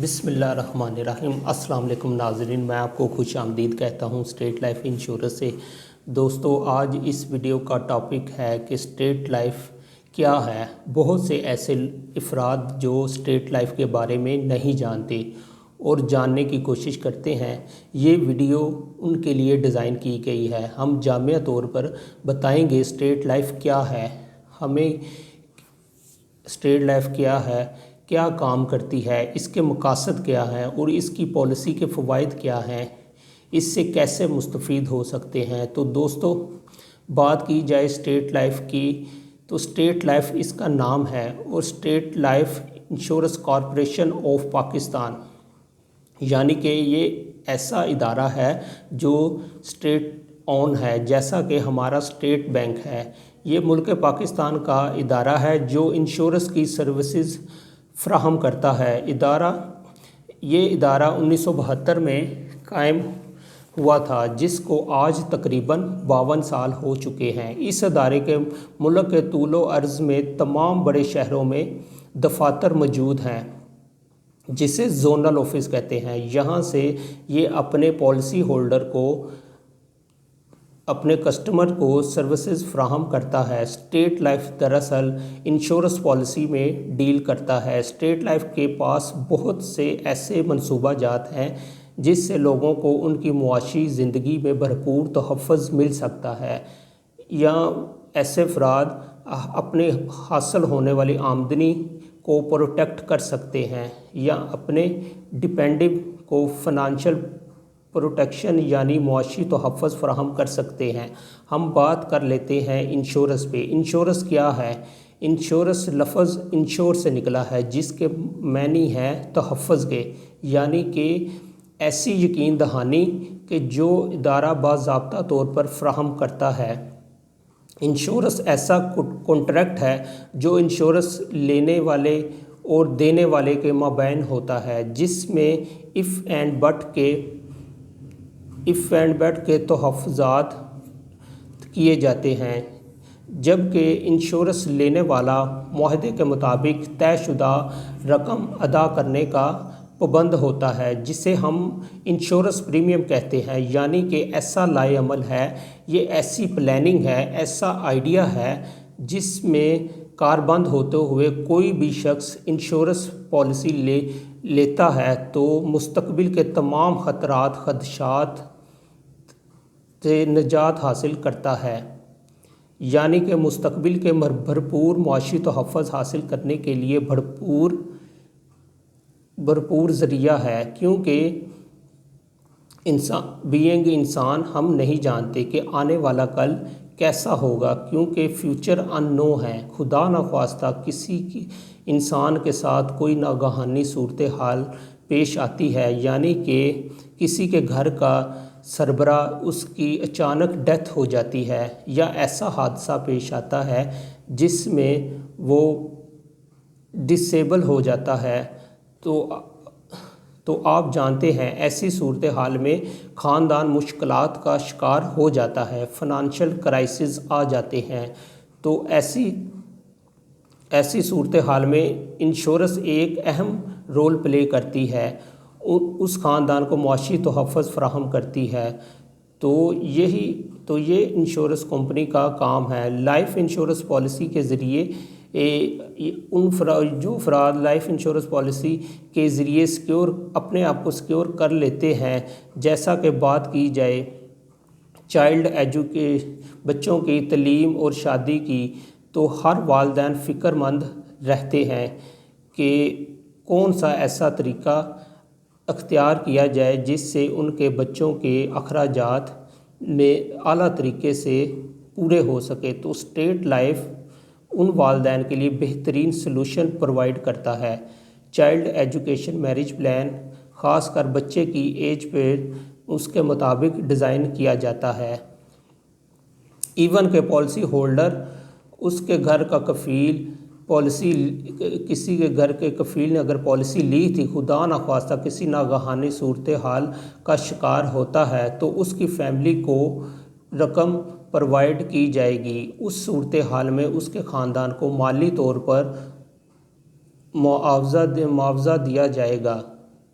بسم اللہ الرحمن الرحیم۔ السلام علیکم ناظرین، میں آپ کو خوش آمدید کہتا ہوں اسٹیٹ لائف انشورنس سے۔ دوستو، آج اس ویڈیو کا ٹاپک ہے کہ اسٹیٹ لائف کیا ہے۔ بہت سے ایسے افراد جو اسٹیٹ لائف کے بارے میں نہیں جانتے اور جاننے کی کوشش کرتے ہیں، یہ ویڈیو ان کے لیے ڈیزائن کی گئی ہے۔ ہم جامع طور پر بتائیں گے اسٹیٹ لائف کیا ہے، ہمیں اسٹیٹ لائف کیا ہے، کیا کام کرتی ہے، اس کے مقاصد کیا ہیں اور اس کی پالیسی کے فوائد کیا ہیں، اس سے کیسے مستفید ہو سکتے ہیں۔ تو دوستو، بات کی جائے اسٹیٹ لائف کی، تو اسٹیٹ لائف اس کا نام ہے اور state life insurance corporation of Pakistan, یعنی کہ یہ ایسا ادارہ ہے جو اسٹیٹ اون ہے، جیسا کہ ہمارا اسٹیٹ بینک ہے۔ یہ ملک پاکستان کا ادارہ ہے جو انشورنس کی سروسز فراہم کرتا ہے۔ یہ ادارہ 1972 میں قائم ہوا تھا، جس کو آج تقریباً 52 سال ہو چکے ہیں۔ اس ادارے کے ملک کے طول و عرض میں تمام بڑے شہروں میں دفاتر موجود ہیں، جسے زونل آفس کہتے ہیں۔ یہاں سے یہ اپنے پالیسی ہولڈر کو، اپنے کسٹمر کو سروسز فراہم کرتا ہے۔ اسٹیٹ لائف دراصل انشورنس پالیسی میں ڈیل کرتا ہے۔ اسٹیٹ لائف کے پاس بہت سے ایسے منصوبہ جات ہیں جس سے لوگوں کو ان کی معاشی زندگی میں بھرپور تحفظ مل سکتا ہے، یا ایسے افراد اپنے حاصل ہونے والی آمدنی کو پروٹیکٹ کر سکتے ہیں یا اپنے ڈپینڈنٹ کو فنانشل پروٹیکشن یعنی معاشی تحفظ فراہم کر سکتے ہیں۔ ہم بات کر لیتے ہیں انشورنس پہ۔ انشورنس کیا ہے؟ انشورنس لفظ انشور سے نکلا ہے، جس کے معنی ہے تحفظ کے، یعنی کہ ایسی یقین دہانی کہ جو ادارہ باضابطہ طور پر فراہم کرتا ہے۔ انشورنس ایسا کنٹریکٹ ہے جو انشورنس لینے والے اور دینے والے کے مابین ہوتا ہے، جس میں اف اینڈ بٹ کے تحفظات کیے جاتے ہیں، جبکہ انشورنس لینے والا معاہدے کے مطابق طے شدہ رقم ادا کرنے کا پابند ہوتا ہے، جسے ہم انشورنس پریمیم کہتے ہیں۔ یعنی کہ ایسا لائے عمل ہے، یہ ایسی پلاننگ ہے، ایسا آئیڈیا ہے جس میں کاربند ہوتے ہوئے کوئی بھی شخص انشورنس پالیسی لیتا ہے تو مستقبل کے تمام خدشات سے نجات حاصل کرتا ہے، یعنی کہ مستقبل کے بھرپور معاشی تحفظ حاصل کرنے کے لیے بھرپور ذریعہ ہے، کیونکہ انسان ہم نہیں جانتے کہ آنے والا کل کیسا ہوگا، کیونکہ فیوچر اننو ہے۔ خدا نخواستہ کسی انسان کے ساتھ کوئی ناگہانی صورتحال پیش آتی ہے، یعنی کہ کسی کے گھر کا سربراہ، اس کی اچانک ڈیتھ ہو جاتی ہے، یا ایسا حادثہ پیش آتا ہے جس میں وہ ڈسیبل ہو جاتا ہے، تو آپ جانتے ہیں ایسی صورتحال میں خاندان مشکلات کا شکار ہو جاتا ہے، فنانشل کرائسس آ جاتے ہیں۔ تو ایسی صورتحال میں انشورنس ایک اہم رول پلے کرتی ہے، اس خاندان کو معاشی تحفظ فراہم کرتی ہے۔ تو یہ انشورنس کمپنی کا کام ہے۔ لائف انشورنس پالیسی کے ذریعے جو افراد لائف انشورنس پالیسی کے ذریعے اپنے آپ کو سیکیور کر لیتے ہیں، جیسا کہ بات کی جائے بچوں کی تعلیم اور شادی کی، تو ہر والدین فکر مند رہتے ہیں کہ کون سا ایسا طریقہ اختیار کیا جائے جس سے ان کے بچوں کے اخراجات میں اعلیٰ طریقے سے پورے ہو سکے۔ تو اسٹیٹ لائف ان والدین کے لیے بہترین سلوشن پرووائڈ کرتا ہے۔ چائلڈ ایجوکیشن میرج پلان خاص کر بچے کی ایج پہ اس کے مطابق ڈیزائن کیا جاتا ہے۔ ایون کہ پالیسی ہولڈر، اس کے گھر کا کفیل، کسی کے گھر کے کفیل نے اگر پالیسی لی تھی، خدا نخواستہ کسی ناگہانی صورتحال کا شکار ہوتا ہے تو اس کی فیملی کو رقم پرووائڈ کی جائے گی۔ اس صورتحال میں اس کے خاندان کو مالی طور پر معاوضہ دیا جائے گا۔